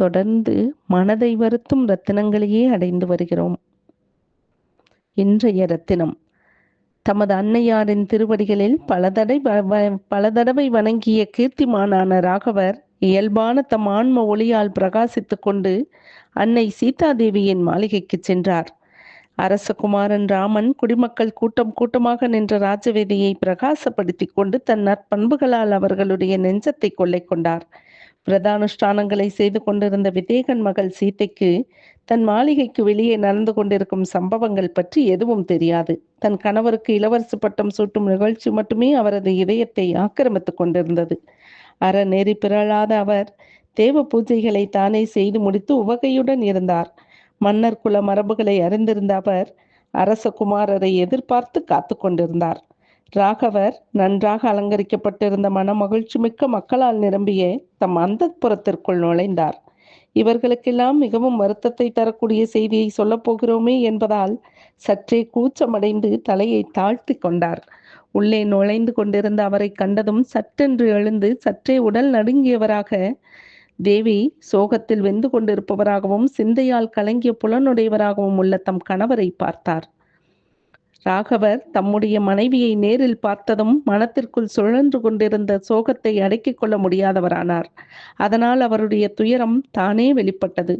தொடர்ந்து மனதை வருத்தும் ரத்தினங்களையே அடைந்து வருகிறோம். இன்றைய ரத்தினம் தமது அன்னையாரின் திருவடிகளில் பல தடவை வணங்கிய கீர்த்திமானான ராகவர் இயல்பான தம் ஆன்ம ஒளியால் பிரகாசித்துக் கொண்டு அன்னை சீதாதேவியின் மாளிகைக்கு சென்றார். அரசகுமாரன் ராமன் குடிமக்கள் கூட்டம் கூட்டமாக நின்ற ராஜவேதியை பிரகாசப்படுத்தி கொண்டு தன் நற்பண்புகளால் அவர்களுடைய நெஞ்சத்தை கொள்ளை கொண்டார். பிரதானுஷ்டானங்களை செய்து கொண்டிருந்த விதேகன் மகள் சீதைக்கு தன் மாளிகைக்கு வெளியே நடந்து கொண்டிருக்கும் சம்பவங்கள் பற்றி எதுவும் தெரியாது. தன் கணவருக்கு இளவரசு பட்டம் சூட்டும் நிகழ்ச்சி மட்டுமே அவரது இதயத்தை ஆக்கிரமித்துக் கொண்டிருந்தது. அறநெறி பிறழாத அவர் தேவ பூஜைகளை தானே செய்து முடித்து உவகையுடன் இருந்தார். மன்னர் குல மரபுகளை அறிந்திருந்த அவர் அரசகுமாரரை எதிர்பார்த்து காத்து கொண்டிருந்தார். ராகவர் நன்றாக அலங்கரிக்கப்பட்டிருந்த மன மகிழ்ச்சி மிக்க மக்களால் நிரம்பிய தம் அந்தப்புறத்திற்குள் நுழைந்தார். இவர்களுக்கெல்லாம் மிகவும் வருத்தத்தை தரக்கூடிய செய்தியை சொல்லப் போகிறோமே என்பதால் சற்றே கூச்சமடைந்து தலையை தாழ்த்தி கொண்டார். உள்ளே நுழைந்து கொண்டிருந்த அவரை கண்டதும் சட்டென்று எழுந்து சற்றே உடல் நடுங்கியவராக, தேவி சோகத்தில் வெந்து கொண்டிருப்பவராகவும் சிந்தையால் கலங்கிய புலனுடையவராகவும் உள்ள தம் கணவரை பார்த்தார். ராகவர் தம்முடைய மனைவியை நேரில் பார்த்ததும் மனத்திற்குள் சுழன்று கொண்டிருந்த சோகத்தை அடக்கிக் கொள்ள முடியாதவரானார். அதனால் அவருடைய துயரம் தானே வெளிப்பட்டது.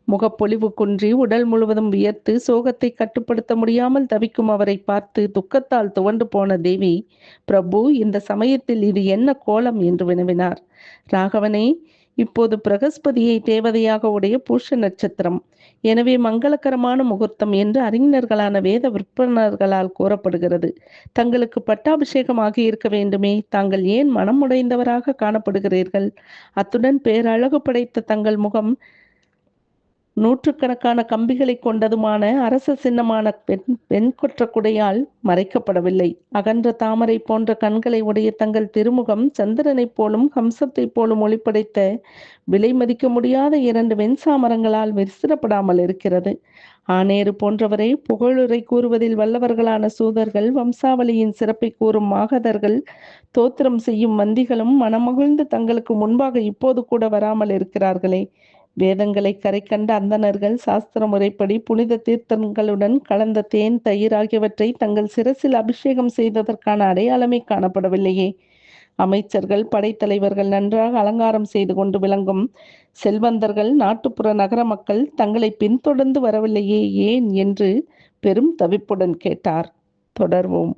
முகப்பொலிவு குன்றி உடல் முழுவதும் வியர்த்து சோகத்தை கட்டுப்படுத்த முடியாமல் தவிக்கும் அவரை பார்த்து துக்கத்தால் துவண்டு போன தேவி, பிரபு, இந்த சமயத்தில் இது என்ன கோலம் என்று வினவினார். ராகவனே, இப்போது பிரகஸ்பதியை தேவதையாக உடைய பூஷ நட்சத்திரம், எனவே மங்களகரமான முகூர்த்தம் என்று அறிஞர்களான வேத விற்பனர்களால் கூறப்படுகிறது. தங்களுக்கு பட்டாபிஷேகமாகி இருக்க வேண்டுமே, தாங்கள் ஏன் மனம் உடைந்தவராக காணப்படுகிறீர்கள்? அத்துடன் பேரழகு படைத்த தங்கள் முகம் நூற்றுக்கணக்கான கம்பிகளை கொண்டதுமான அரச சின்னமான வெண்கொற்ற குடையால் மறைக்கப்படவில்லை. அகன்ற தாமரை போன்ற கண்களை உடைய தங்கள் திருமுகம் சந்திரனைப் போலும் ஹம்சத்தைப் போலும் ஒளிப்படைத்த விலை மதிக்க முடியாத 2 வெண்சாமரங்களால் விசிறப்படாமல் இருக்கிறது. ஆனேறு போன்றவரை புகழுரை கூறுவதில் வல்லவர்களான சூதர்கள், வம்சாவளியின் சிறப்பை கூறும் மாகதர்கள், தோத்திரம் செய்யும் மந்திகளும் மனமகிழ்ந்து தங்களுக்கு முன்பாக இப்போது கூட வராமல் இருக்கிறார்களே. வேதங்களை கரை கண்ட அந்தணர்கள் சாஸ்திர முறைப்படி புனித தீர்த்தங்களுடன் கலந்த தேன், தயிர் ஆகியவற்றை தங்கள் சிரசில் அபிஷேகம் செய்ததற்கான அடையாளமே காணப்படவில்லையே. அமைச்சர்கள், படைத்தலைவர்கள், நன்றாக அலங்காரம் செய்து கொண்டு விளங்கும் செல்வந்தர்கள், நாட்டுப்புற நகர மக்கள் தங்களை பின்தொடர்ந்து வரவில்லையே, ஏன் என்று பெரும் தவிப்புடன் கேட்டார். தொடர்வோம்.